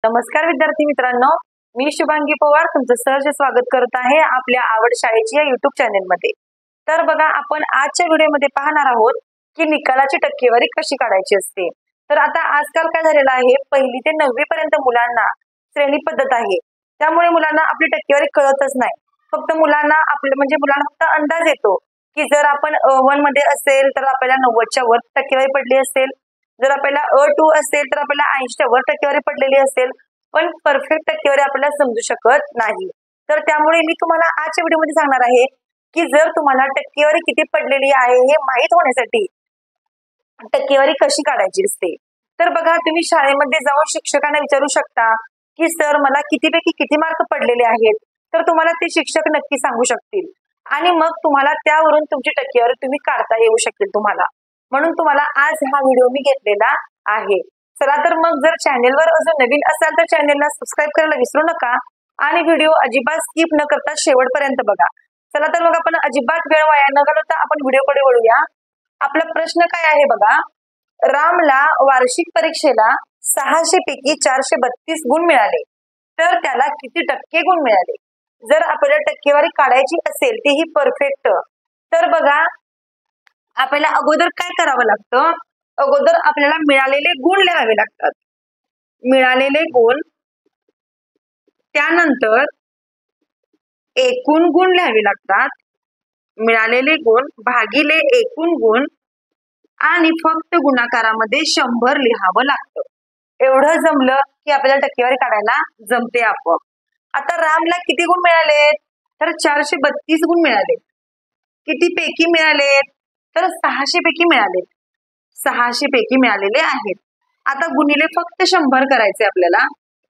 नमस्कार विद्यार्थी मित्रांनो, मी शुभांगी पवार तुमचं सहर्ष स्वागत करत आहे आपल्या आवड शाळेची या युट्यूब चॅनल मध्ये। तर बघा, आपण आजच्या व्हिडिओमध्ये पाहणार आहोत की निकालाची टक्केवारी कशी काढायची असते। तर आता आजकाल काय झालेलं आहे, 1ली ते 9वी पर्यंत मुलांना श्रेणी पद्धत आहे, त्यामुळे मुलांना आपली टक्केवारी कळतच नाही। फक्त मुलांना फक्त अंदाज येतो की जर आपण A1 मध्ये असेल तर आपल्याला 90च्या वर टक्केवारी पडली असेल, जर आपल्याला A2 असेल तर आपल्याला 80च्या वर टक्केवारी पडलेली असेल, पण परफेक्ट टक्केवारी आपल्याला समजू शकत नाही। तर त्यामुळे मी तुम्हाला आजच्या व्हिडिओमध्ये सांगणार आहे की जर तुम्हाला टक्केवारी किती पडलेली आहे हे माहित होण्यासाठी टक्केवारी कशी काढायची असते। तर बघा, तुम्ही शाळेमध्ये जाऊन शिक्षकांना विचारू शकता की सर मला कितीपैकी किती मार्क पडलेले आहेत, तर तुम्हाला ते शिक्षक नक्की सांगू शकतील आणि मग तुम्हाला त्यावरून तुमची टक्केवारी तुम्ही काढता येऊ शकेल तुम्हाला। म्हणून तुम्हाला आज हा व्हिडिओ मी घेतलेला आहे। चला तर मग, जर चॅनेलवर अजून नवीन असाल तर चॅनेलला सबस्क्राईब करायला विसरू नका आणि व्हिडिओ अजिबात स्किप न करता शेवटपर्यंत बघा। चला तर मग आपण अजिबात वेळ वाया न घालवता आपण व्हिडिओकडे वळूया। आपला प्रश्न काय आहे बघा, रामला वार्षिक परीक्षेला 600 पैकी 432 गुण मिळाले, तर त्याला किती टक्के गुण मिळाले? जर आपल्याला टक्केवारी काढायची असेल तेही परफेक्ट, तर बघा आपल्याला अगोदर काय करावं लागतं, अगोदर आपल्याला मिळालेले गुण लिहावे लागतात। मिळालेले गुण, त्यानंतर एकूण गुण लिहावे लागतात। मिळालेले गुण भागिले एकूण गुण आणि फक्त गुणाकारामध्ये 100 लिहावं लागतं। एवढं जमलं की आपल्याला टक्केवारी काढायला जमते आपोआप। आता रामला किती गुण मिळाले, तर 432 गुण मिळाले। किती पैकी मिळाले, तर 600 पैकी मिळाले। 600 पैकी मिळालेले आहेत। आता गुणिले फक्त 100 करायचे आपल्याला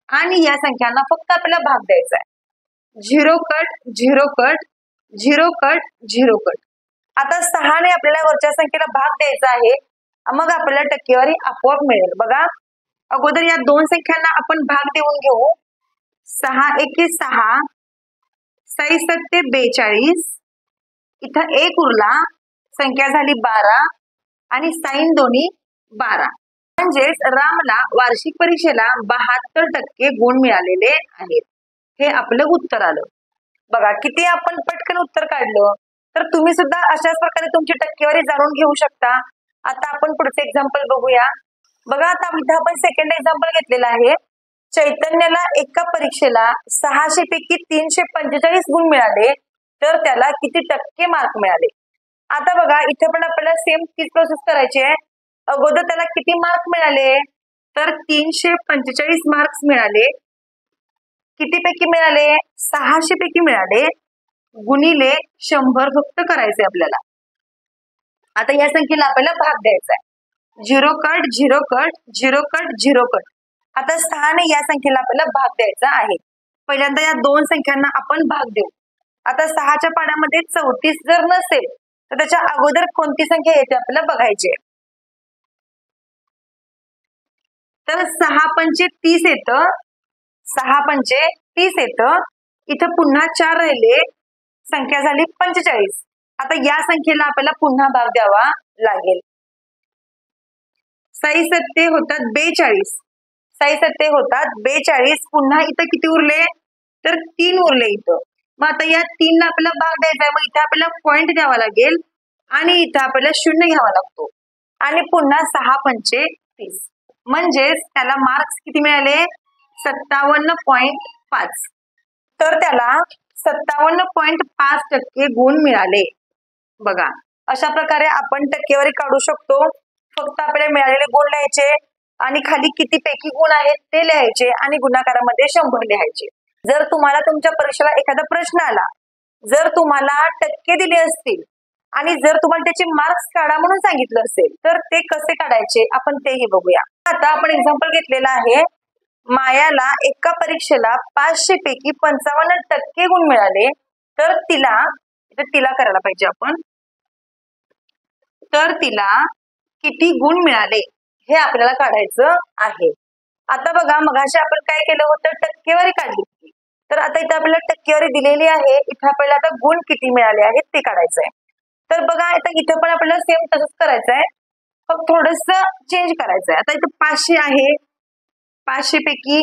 आणि या संख्यांना फक्त आपल्याला भाग द्यायचा आहे। 0 कट 0 कट 0 कट 0 कट। आता 6 ने आपल्याला वरच्या संख्येला भाग द्यायचा आहे, मग आपल्याला टक्केवारी आपोआप मिळेल। बघा, अगोदर या दोन संख्यांना आपण भाग देऊन घेऊ। 6 एके 6, 6 सत्ते 42, इथं 1 उरला, संख्या झाली 12 आणि साइन दोन्ही 12। म्हणजेच रामला वार्षिक परीक्षेला 72% गुण मिळालेले आहेत। हे आपलं उत्तर आलं। बघा किती आपण पटकन उत्तर काढलं। तर तुम्ही सुद्धा अशाच प्रकारे तुमची टक्केवारी जाणून घेऊ शकता। आता आपण पुढचे एक्झाम्पल बघूया। बघा, आता इथं आपण सेकंड एक्झाम्पल घेतलेलं आहे। चैतन्याला एका परीक्षेला 600 पैकी 345 गुण मिळाले, तर त्याला किती टक्के मार्क मिळाले? आता बघा, इथे पण आपल्याला सेम तीच प्रोसेस करायची आहे। अगोदर त्याला किती मार्क मिळाले, तर 345 मार्क्स मिळाले। किती पैकी मिळाले, 600 पैकी मिळाले, गुणिले 100 फक्त करायचे आपल्याला। आता या संख्येला आपल्याला भाग द्यायचा आहे। 0 कट 0 कट 0 कट 0 कट। आता 6 ने या संख्येला आपल्याला भाग द्यायचा आहे। पहिल्यांदा या दोन संख्यांना आपण भाग देऊ। आता 6च्या पाड्यामध्ये 34 जर नसेल तर त्याच्या अगोदर कोणती संख्या येते आपल्याला बघायची आहे। तर 6 पंचे 30 येतं, 6 पंचे 30 येतं, इथं पुन्हा 4 राहिले, संख्या झाली 45। आता या संख्येला आपल्याला पुन्हा भाग द्यावा लागेल। 6 सत्ते होतात 42, 6 सत्ते होतात 42, पुन्हा इथं किती उरले, तर 3 उरले इथं। मग आता या 3 ला आपल्याला भाग द्यायचा आहे, मग इथं आपल्याला पॉइंट द्यावा लागेल आणि इथं आपल्याला 0 घ्यावा लागतो आणि पुन्हा 6 पंचे 30, म्हणजेच त्याला मार्क्स किती मिळाले, 57.5। तर त्याला 57.5% गुण मिळाले। बघा, अशा प्रकारे आपण टक्केवारी काढू शकतो। फक्त आपल्याला मिळालेले गुण लिहायचे आणि खाली किती पैकी गुण आहेत ते लिहायचे आणि गुणाकारामध्ये 100 लिहायचे। जर तुम्हाला तुमच्या परीक्षेला एखादा प्रश्न आला, जर तुम्हाला टक्के दिले असतील आणि जर तुम्हाला त्याचे मार्क्स काढा म्हणून सांगितलं असेल, तर ते कसे काढायचे आपण तेही बघूया। आता आपण एक्झाम्पल घेतलेला आहे। मायाला एका परीक्षेला 500 पैकी 55% गुण मिळाले, तर तिला करायला पाहिजे आपण, तर तिला किती गुण मिळाले हे आपल्याला काढायचं आहे। आता बघा, मगाशी आपण काय केलं होतं, टक्केवारी काढली होती। तर आता इथे आपल्याला टक्केवारी दिलेली आहे, इथे आपल्याला आता गुण किती मिळाले आहेत ते काढायचं आहे। तर बघा, आता इथं पण आपल्याला सेम तसंच करायचं आहे, फक्त थोडंसं चेंज करायचं आहे। आता इथं 500 आहे, 500 पैकी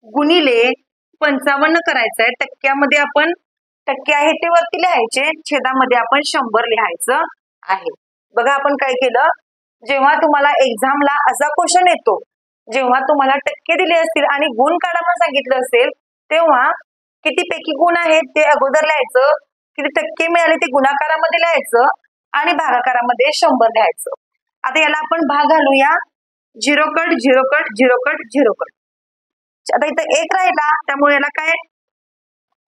गुणिले 55 करायचंय. टक्क्यामध्ये आपण टक्के आहे ते वरती लिहायचे, छेदामध्ये आपण 100 लिहायचं आहे. बघा आपण काय केलं, जेव्हा तुम्हाला एक्झामला असा क्वेश्चन येतो, जेव्हा तुम्हाला टक्के दिले असतील आणि गुण काढा पण सांगितलं असेल, तेव्हा कितीपैकी गुण आहेत ते अगोदर लिहायचं, किती टक्के मिळाले ते गुणाकारामध्ये लिहायचं आणि भागाकारामध्ये 100 लिहायचं. आता याला आपण भाग घालूया. 0 कट 0 कट 0 कट 0 कट. आता इथं 1 राहिला, त्यामुळे याला काय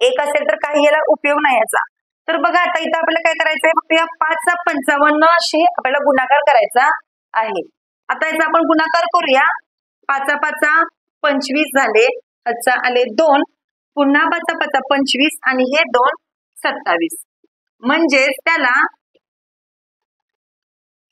1 असेल तर काही याला उपयोग नाही याचा. तर बघा आता इथं आपल्याला काय करायचंय, फक्त या 5 चा 55 अशी आपल्याला गुणाकार करायचा आहे. आता याचा आपण गुणाकार करूया. 5 5 25 झाले, अच्छा आले 2, पुन्हा 5 5 25 आणि हे 2 27. म्हणजेच त्याला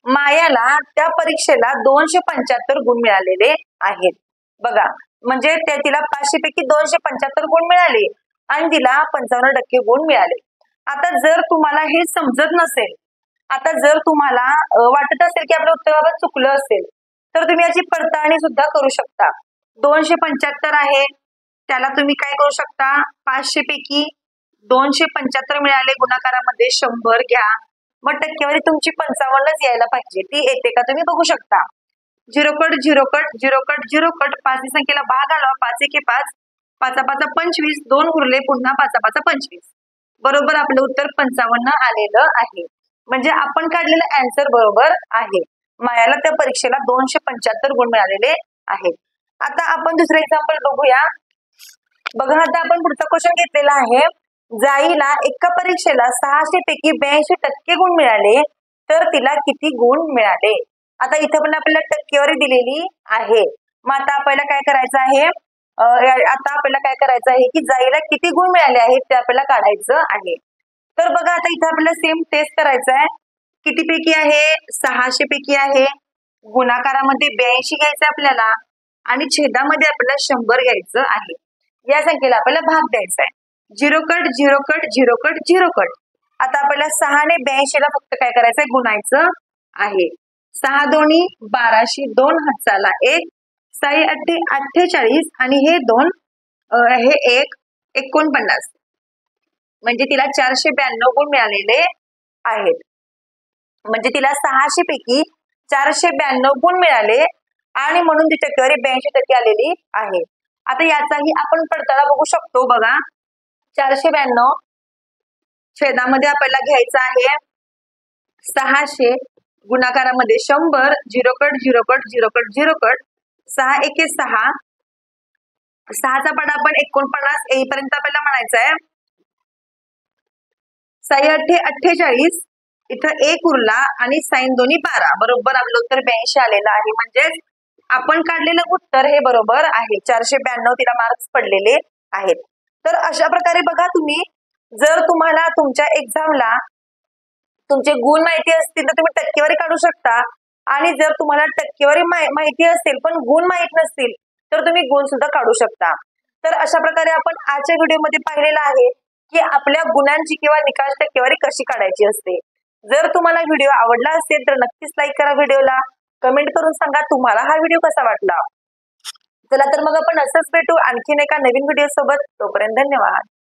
मायाला त्या परीक्षेला 275 गुण मिळालेले आहेत. बघा म्हणजे तिला 500 पैकी 275 गुण मिळाले आणि तिला 55% गुण मिळाले. आता जर तुम्हाला हे समजत नसेल, आता जर तुम्हाला वाटत असेल की आपल्या उत्तराबाबत चुकलं असेल, तर तुम्ही याची पडताळणी सुद्धा करू शकता. 275 आहे, त्याला तुम्ही काय करू शकता, 500 पैकी 275 मिळाले, गुणाकारामध्ये 100 घ्या, मग टक्केवारी तुमची 55च यायला पाहिजे. ती येते का तुम्ही बघू शकता. 0 कट 0 कट 0 कट 0 कट 5 ही संख्येला भाग घालवा. 5 1 5, 5 5 25, 2 उरले, पुन्हा 5 5 25. बरोबर आपलं उत्तर 55 आलेलं आहे. म्हणजे आपण काढलेलं आन्सर बरोबर आहे. मायाला त्या परीक्षेला 275 गुण मिळालेले आहेत. आता आपण दुसरं एक्झाम्पल बघूया. बघा आता आपण पुढचा क्वेश्चन घेतलेला आहे. जाईला एका परीक्षेला 600 पैकी 82% गुण मिळाले, तर तिला किती गुण मिळाले. आता इथं पण आपल्याला टक्केवारी दिलेली आहे. मग आता आपल्याला काय करायचं आहे, आता आपल्याला काय करायचं आहे की जाईला किती गुण मिळाले आहेत ते आपल्याला काढायचं आहे. तर बघा आता इथं आपल्याला सेम टेस्ट करायचं आहे. किती पैकी आहे, 600 पैकी आहे, गुणाकारामध्ये 82 घ्यायचं आपल्याला आणि छेदामध्ये आपल्याला 100 घ्यायचं आहे. या संख्येला आपल्याला भाग द्यायचा आहे. 0 कट 0 कट 0 कट 0 कट. आता आपल्याला 6 ने 82 ला फक्त काय करायचंय, गुणायचं आहे. 6 दोन्ही 1200, 2 हाताला 1, 6 8 48 आणि हे 2 हे 1 49. म्हणजे तिला 492 गुण मिळालेले आहेत. म्हणजे तिला 600 पैकी 492 गुण मिळाले आणि म्हणून ती टक्केवारी 82% आलेली आहे. आता याचाही आपण पडताळा बघू शकतो. बघा 492 छेदामध्ये आपल्याला घ्यायचं आहे 600, गुणाकारामध्ये 100, 0 कट 0 कट 0 कट 0 कट, 6 1 6, 6चा पाडा आपण 49 येईपर्यंत आपल्याला म्हणायचं आहे. 6 8 48, इथं 1 उरला आणि साइन दोन्ही 12. बरोबर आपलं उत्तर 82 आलेलं आहे. म्हणजेच आपण काढलेलं उत्तर हे बरोबर आहे. 492 तिला मार्क्स पडलेले आहेत. तर अशा प्रकारे बघा तुम्ही, जर तुम्हाला तुमच्या एक्झामला तुमचे गुण माहिती असतील तर तुम्ही टक्केवारी काढू शकता, आणि जर तुम्हाला टक्केवारी माहिती असेल पण गुण माहित नसतील तर तुम्ही गुण सुद्धा काढू शकता. तर अशा प्रकारे आपण आजच्या व्हिडिओमध्ये पाहिलेलं आहे की आपल्या गुणांची किंवा निकाल टक्केवारी कशी काढायची असते. जर तुम्हाला व्हिडिओ आवडला असेल तर नक्कीच लाईक करा व्हिडिओला, कमेंट करून सांगा तुम्हाला हा व्हिडिओ कसा वाटला. चला तर मग आपण असंच भेटू आणखीन एका नवीन व्हिडिओ सोबत. तोपर्यंत धन्यवाद.